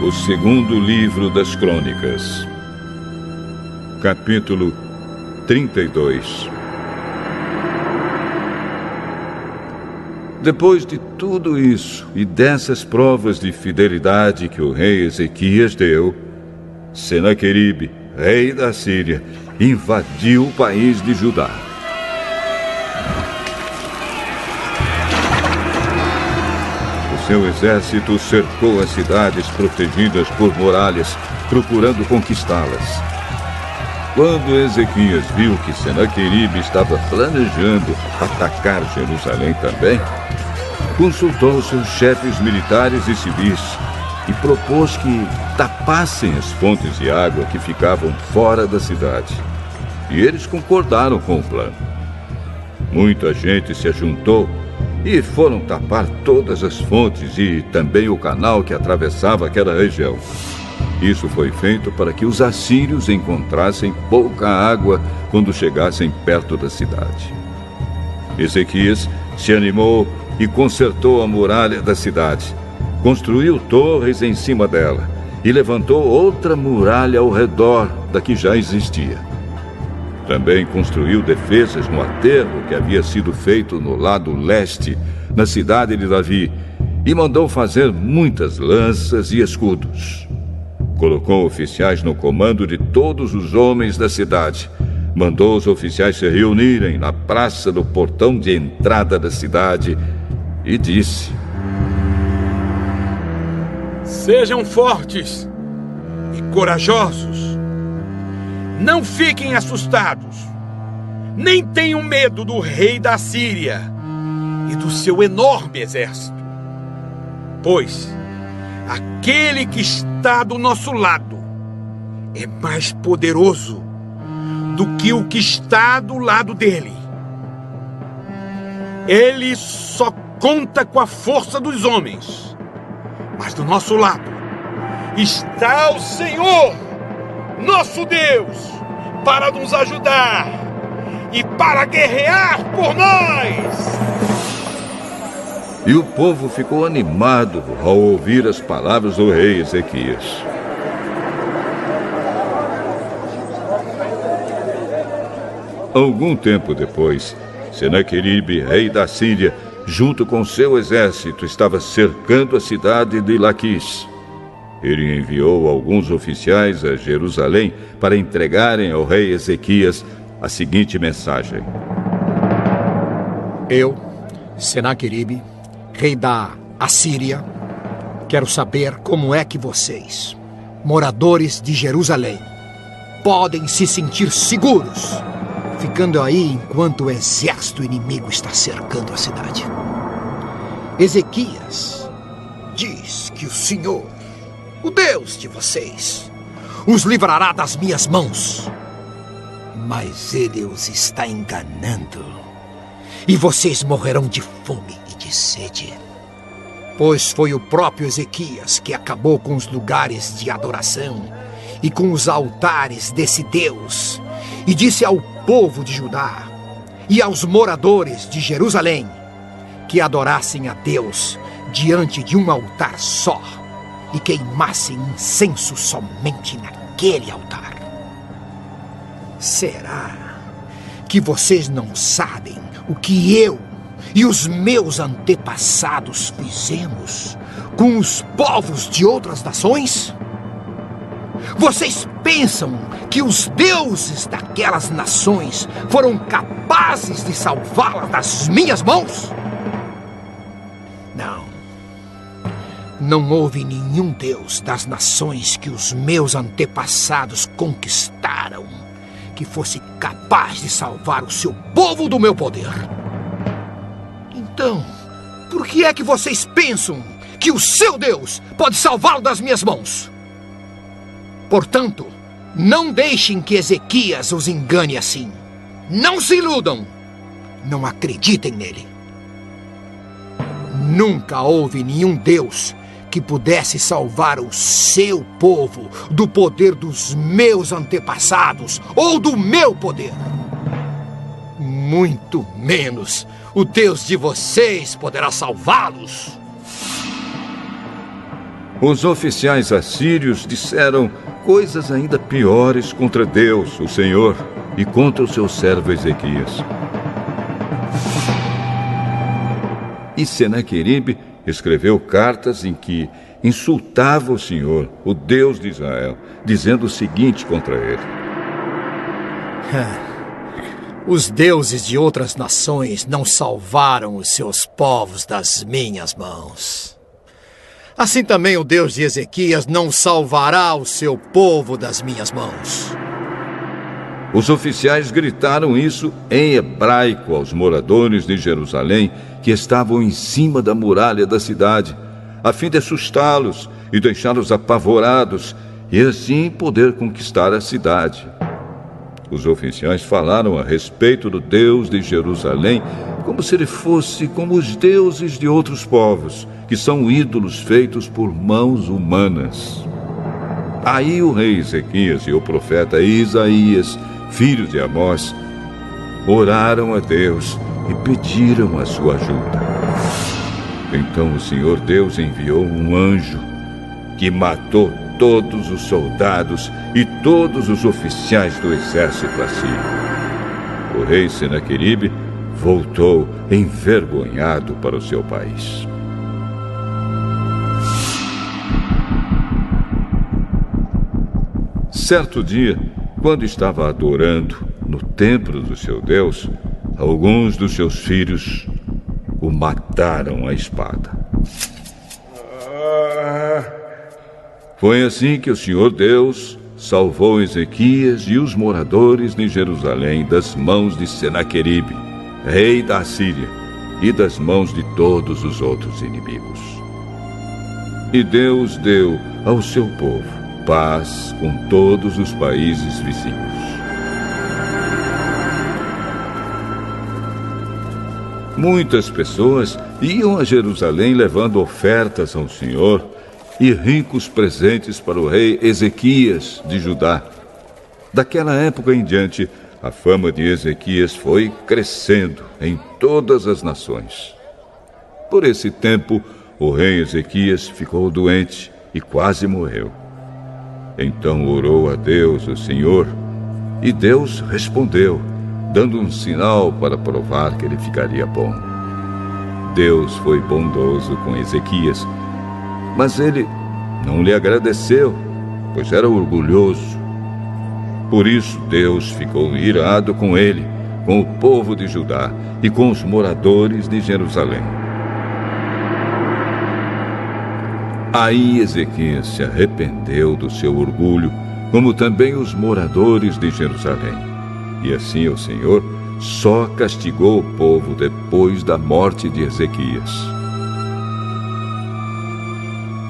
O segundo livro das Crônicas, capítulo 32. Depois de tudo isso e dessas provas de fidelidade que o rei Ezequias deu, Senaqueribe, rei da Síria, invadiu o país de Judá. Seu exército cercou as cidades protegidas por muralhas, procurando conquistá-las. Quando Ezequias viu que Senaqueribe estava planejando atacar Jerusalém também, consultou seus chefes militares e civis e propôs que tapassem as fontes de água que ficavam fora da cidade. E eles concordaram com o plano. Muita gente se ajuntou e foram tapar todas as fontes e também o canal que atravessava aquela região. Isso foi feito para que os assírios encontrassem pouca água quando chegassem perto da cidade. Ezequias se animou e consertou a muralha da cidade. Construiu torres em cima dela e levantou outra muralha ao redor da que já existia. Também construiu defesas no aterro que havia sido feito no lado leste, na cidade de Davi, e mandou fazer muitas lanças e escudos. Colocou oficiais no comando de todos os homens da cidade. Mandou os oficiais se reunirem na praça do portão de entrada da cidade e disse: Sejam fortes e corajosos. Não fiquem assustados, nem tenham medo do rei da Síria e do seu enorme exército. Pois aquele que está do nosso lado é mais poderoso do que o que está do lado dele. Ele só conta com a força dos homens, mas do nosso lado está o Senhor, nosso Deus, para nos ajudar e para guerrear por nós. E o povo ficou animado ao ouvir as palavras do rei Ezequias. Algum tempo depois, Senaqueribe, rei da Síria, junto com seu exército, estava cercando a cidade de Laquis. Ele enviou alguns oficiais a Jerusalém para entregarem ao rei Ezequias a seguinte mensagem: Eu, Senaqueribe, rei da Assíria, quero saber como é que vocês, moradores de Jerusalém, podem se sentir seguros ficando aí enquanto o exército inimigo está cercando a cidade. Ezequias diz que o Senhor, o Deus de vocês, os livrará das minhas mãos. Mas ele os está enganando. E vocês morrerão de fome e de sede. Pois foi o próprio Ezequias que acabou com os lugares de adoração e com os altares desse Deus. E disse ao povo de Judá e aos moradores de Jerusalém que adorassem a Deus diante de um altar só e queimassem incenso somente naquele altar. Será que vocês não sabem o que eu e os meus antepassados fizemos com os povos de outras nações? Vocês pensam que os deuses daquelas nações foram capazes de salvá-las das minhas mãos? Não. Não houve nenhum deus das nações que os meus antepassados conquistaram que fosse capaz de salvar o seu povo do meu poder. Então, por que é que vocês pensam que o seu Deus pode salvá-lo das minhas mãos? Portanto, não deixem que Ezequias os engane assim. Não se iludam. Não acreditem nele. Nunca houve nenhum Deus que pudesse salvar o seu povo do poder dos meus antepassados ou do meu poder. Muito menos o Deus de vocês poderá salvá-los. Os oficiais assírios disseram coisas ainda piores contra Deus, o Senhor, e contra o seu servo Ezequias. E Senaqueribe escreveu cartas em que insultava o Senhor, o Deus de Israel, dizendo o seguinte contra ele: Os deuses de outras nações não salvaram os seus povos das minhas mãos. Assim também o Deus de Ezequias não salvará o seu povo das minhas mãos. Os oficiais gritaram isso em hebraico aos moradores de Jerusalém que estavam em cima da muralha da cidade, a fim de assustá-los e deixá-los apavorados e assim poder conquistar a cidade. Os oficiais falaram a respeito do Deus de Jerusalém como se ele fosse como os deuses de outros povos, que são ídolos feitos por mãos humanas. Aí o rei Ezequias e o profeta Isaías, filho de Amós, oraram a Deus e pediram a sua ajuda. Então o Senhor Deus enviou um anjo que matou todos os soldados e todos os oficiais do exército assírio. O rei Senaqueribe voltou envergonhado para o seu país. Certo dia, quando estava adorando no templo do seu Deus, alguns dos seus filhos o mataram à espada. Foi assim que o Senhor Deus salvou Ezequias e os moradores de Jerusalém das mãos de Senaqueribe, rei da Assíria, e das mãos de todos os outros inimigos. E Deus deu ao seu povo paz com todos os países vizinhos. Muitas pessoas iam a Jerusalém levando ofertas ao Senhor e ricos presentes para o rei Ezequias de Judá. Daquela época em diante, a fama de Ezequias foi crescendo em todas as nações. Por esse tempo, o rei Ezequias ficou doente e quase morreu. Então orou a Deus, o Senhor, e Deus respondeu, dando um sinal para provar que ele ficaria bom. Deus foi bondoso com Ezequias, mas ele não lhe agradeceu, pois era orgulhoso. Por isso Deus ficou irado com ele, com o povo de Judá e com os moradores de Jerusalém. Aí Ezequias se arrependeu do seu orgulho, como também os moradores de Jerusalém. E assim o Senhor só castigou o povo depois da morte de Ezequias.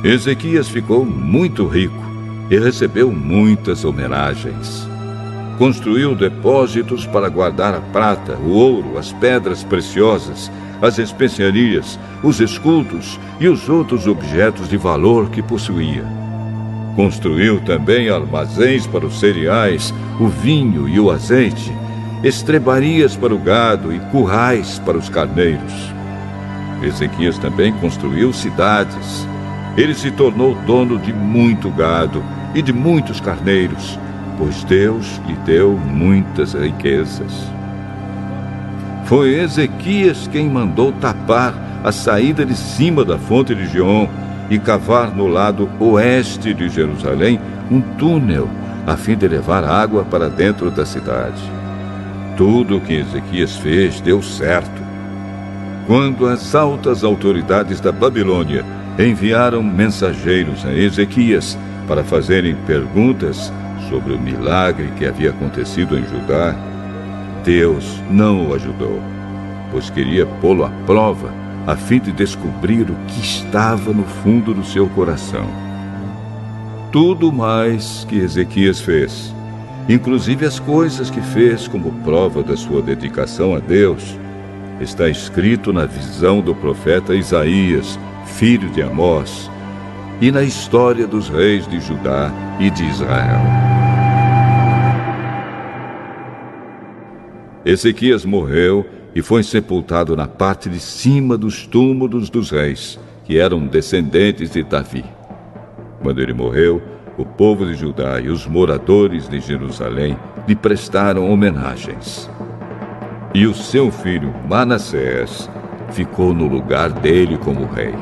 Ezequias ficou muito rico e recebeu muitas homenagens. Construiu depósitos para guardar a prata, o ouro, as pedras preciosas, as especiarias, os escudos e os outros objetos de valor que possuía. Construiu também armazéns para os cereais, o vinho e o azeite, estrebarias para o gado e currais para os carneiros. Ezequias também construiu cidades. Ele se tornou dono de muito gado e de muitos carneiros, pois Deus lhe deu muitas riquezas. Foi Ezequias quem mandou tapar a saída de cima da fonte de Giom e cavar no lado oeste de Jerusalém um túnel, a fim de levar água para dentro da cidade. Tudo o que Ezequias fez deu certo. Quando as altas autoridades da Babilônia enviaram mensageiros a Ezequias para fazerem perguntas sobre o milagre que havia acontecido em Judá, Deus não o ajudou, pois queria pô-lo à prova, a fim de descobrir o que estava no fundo do seu coração. Tudo mais que Ezequias fez, inclusive as coisas que fez como prova da sua dedicação a Deus, está escrito na visão do profeta Isaías, filho de Amós, e na história dos reis de Judá e de Israel. Ezequias morreu e foi sepultado na parte de cima dos túmulos dos reis, que eram descendentes de Davi. Quando ele morreu, o povo de Judá e os moradores de Jerusalém lhe prestaram homenagens. E o seu filho Manassés ficou no lugar dele como rei.